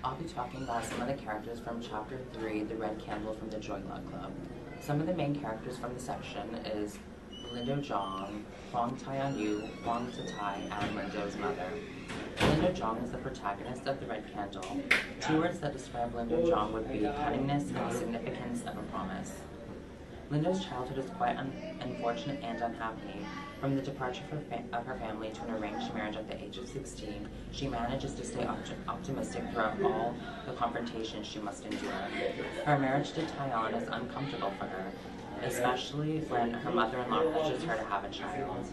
I'll be talking about some of the characters from Chapter 3, The Red Candle from the Joy Luck Club. Some of the main characters from the section is Lindo Zhang, Huang Taiyanyu, Huang Tatai, and Lindo's mother. Lindo Zhang is the protagonist of The Red Candle. Two words that describe Lindo Zhang would be cunningness and the significance of a promise. Lindo's childhood is quite unfortunate and unhappy. From the departure of her family to an arranged marriage at the age of 16, she manages to stay optimistic throughout all the confrontations she must endure. Her marriage to Taiyan is uncomfortable for her, especially when her mother-in-law pushes her to have a child.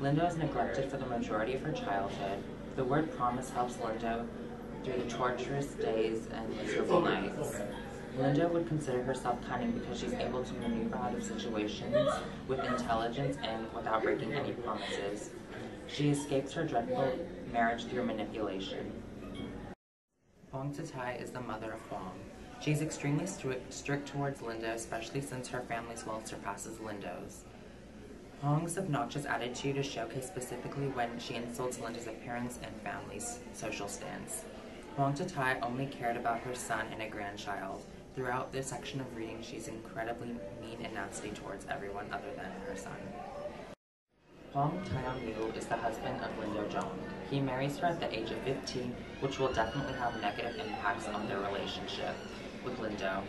Lindo is neglected for the majority of her childhood. The word promise helps Lindo through the torturous days and miserable nights. Lindo would consider herself cunning because she's able to maneuver out of situations with intelligence and without breaking any promises. She escapes her dreadful marriage through manipulation. Huang Tatai is the mother of Huang. She's extremely strict towards Lindo, especially since her family's wealth surpasses Lindo's. Huang's obnoxious attitude is showcased specifically when she insults Lindo's appearance and family's social stance. Huang Tatai only cared about her son and a grandchild. Throughout this section of reading, she's incredibly mean and nasty towards everyone other than her son. Huang Taiyanyu is the husband of Lindo Zhang. He marries her at the age of 15, which will definitely have negative impacts on their relationship with Lindo.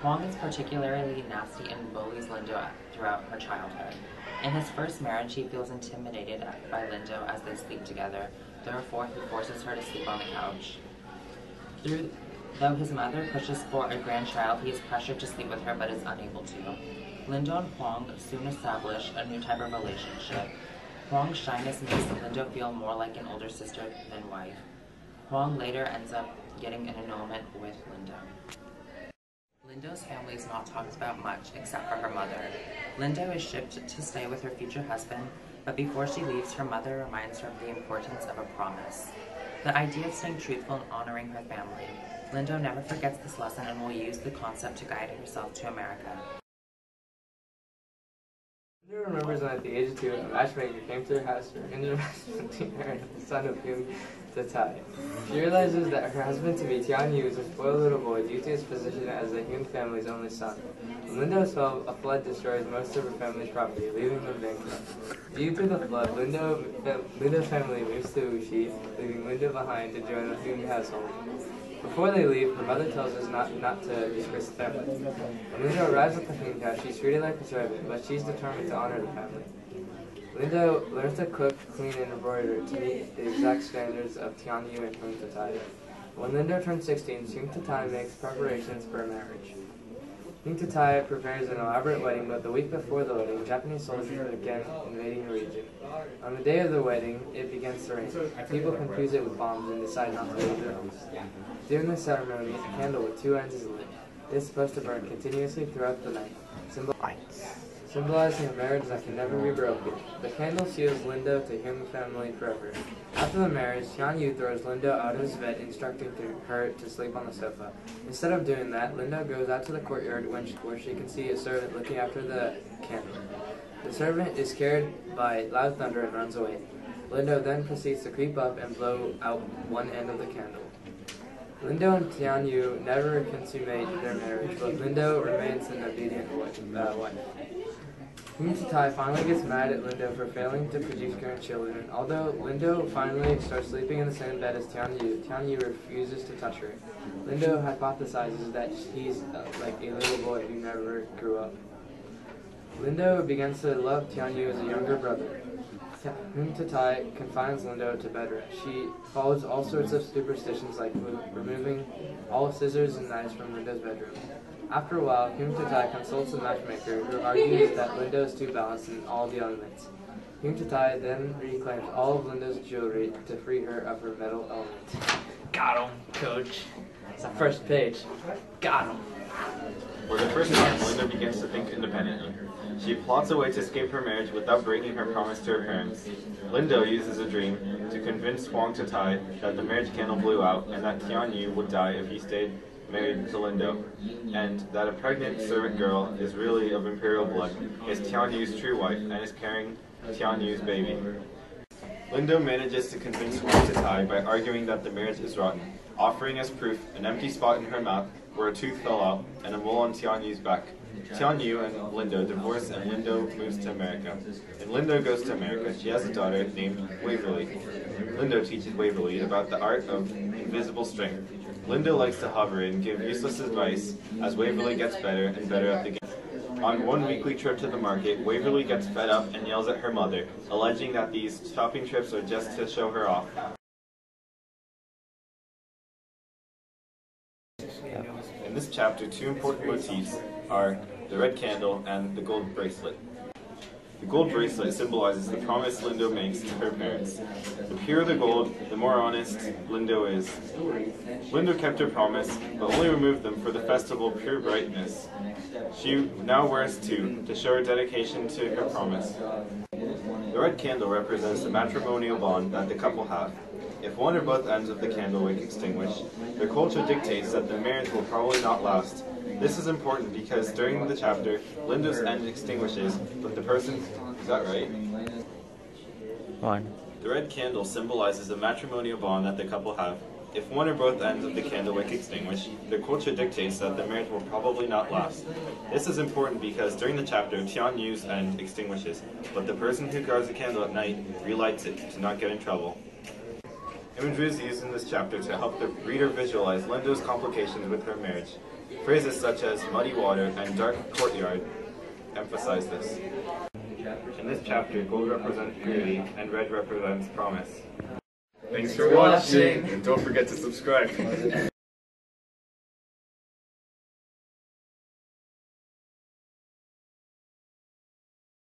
Huang is particularly nasty and bullies Lindo throughout her childhood. In his first marriage, he feels intimidated by Lindo as they sleep together. Therefore, he forces her to sleep on the couch. Though his mother pushes for a grandchild, he is pressured to sleep with her but is unable to. Lindo and Huang soon establish a new type of relationship. Huang's shyness makes Lindo feel more like an older sister than wife. Huang later ends up getting an annulment with Lindo. Lindo's family is not talked about much except for her mother. Lindo is shipped to stay with her future husband, but before she leaves, her mother reminds her of the importance of a promise. The idea of staying truthful and honoring her family. Lindo never forgets this lesson and will use the concept to guide herself to America. Lindo remembers when at the age of 2, a matchmaker came to her house for an intervention between her and the son of Huang Tatai. She realizes that her husband-to-be Taiyanyu is a spoiled little boy due to his position as the Huang family's only son. When Lindo's fell, a flood destroys most of her family's property, leaving them bankrupt. Due to the flood, Lindo's family moves to Wuxi, leaving Lindo behind to join the Huang household. Before they leave, her mother tells us not to disgrace the family. When Lindo arrives at the Huang house, she's treated like a servant, but she's determined to honor the family. Lindo learns to cook, clean, and embroider to meet the exact standards of Taiyanyu and Huang Tatai. When Lindo turns 16, Huang Tatai makes preparations for a marriage. Huang Tatai prepares an elaborate wedding, but the week before the wedding, Japanese soldiers begin invading the region. On the day of the wedding, it begins to rain. People confuse it with bombs and decide not to leave their homes. During the ceremony, a candle with 2 ends is lit. It is supposed to burn continuously throughout the night, symbolizing a marriage that can never be broken. The candle seals Lindo to Huang family forever. After the marriage, Taiyanyu throws Lindo out of his bed, instructing her to sleep on the sofa. Instead of doing that, Lindo goes out to the courtyard where she can see a servant looking after the candle. The servant is scared by loud thunder and runs away. Lindo then proceeds to creep up and blow out one end of the candle. Lindo and Taiyanyu never consummate their marriage, but Lindo remains an obedient wife. Huang Tatai finally gets mad at Lindo for failing to produce grandchildren, and although Lindo finally starts sleeping in the same bed as Taiyanyu refuses to touch her. Lindo hypothesizes that he's like a little boy who never grew up. Lindo begins to love Taiyanyu as a younger brother. Huang Tatai confines Lindo to bed rest. She follows all sorts of superstitions like removing all scissors and knives from Lindo's bedroom. After a while, Huang Tatai consults a matchmaker who argues that Lindo is too balanced in all the elements. Huang Tatai then reclaims all of Lindo's jewelry to free her of her metal element. Got him, coach. It's the first page. Got him. For the first time, Lindo begins to think independently. She plots a way to escape her marriage without breaking her promise to her parents. Lindo uses a dream to convince Huang Tatai that the marriage candle blew out and that Taiyanyu would die if he stayed married to Lindo, and that a pregnant servant girl is really of imperial blood, is Tianyu's true wife, and is carrying Tianyu's baby. Lindo manages to convince Huang Tatai by arguing that the marriage is rotten. offering as proof an empty spot in her map where a tooth fell out and a mole on Tianyu's back. Tianyu and Lindo divorce and Lindo moves to America. When Lindo goes to America, she has a daughter named Waverly. Lindo teaches Waverly about the art of invisible strength. Lindo likes to hover and give useless advice as Waverly gets better and better at the game. On one weekly trip to the market, Waverly gets fed up and yells at her mother, alleging that these shopping trips are just to show her off. In this chapter, two important motifs are the red candle and the gold bracelet. The gold bracelet symbolizes the promise Lindo makes to her parents. The purer the gold, the more honest Lindo is. Lindo kept her promise, but only removed them for the festival Pure Brightness. She now wears two to show her dedication to her promise. The red candle represents the matrimonial bond that the couple have. If one or both ends of the candle wick extinguish, their culture dictates that the marriage will probably not last. This is important because during the chapter, Lindo's end extinguishes, but the person... Is that right? One. The red candle symbolizes the matrimonial bond that the couple have. If one or both ends of the candle wick extinguish, their culture dictates that the marriage will probably not last. This is important because during the chapter, Tianyu's end extinguishes, but the person who guards the candle at night relights it to not get in trouble. Imagery is used in this chapter to help the reader visualize Lindo's complications with her marriage. Phrases such as muddy water and dark courtyard emphasize this. In this chapter, gold represents purity and red represents promise. Thanks for watching, and don't forget to subscribe.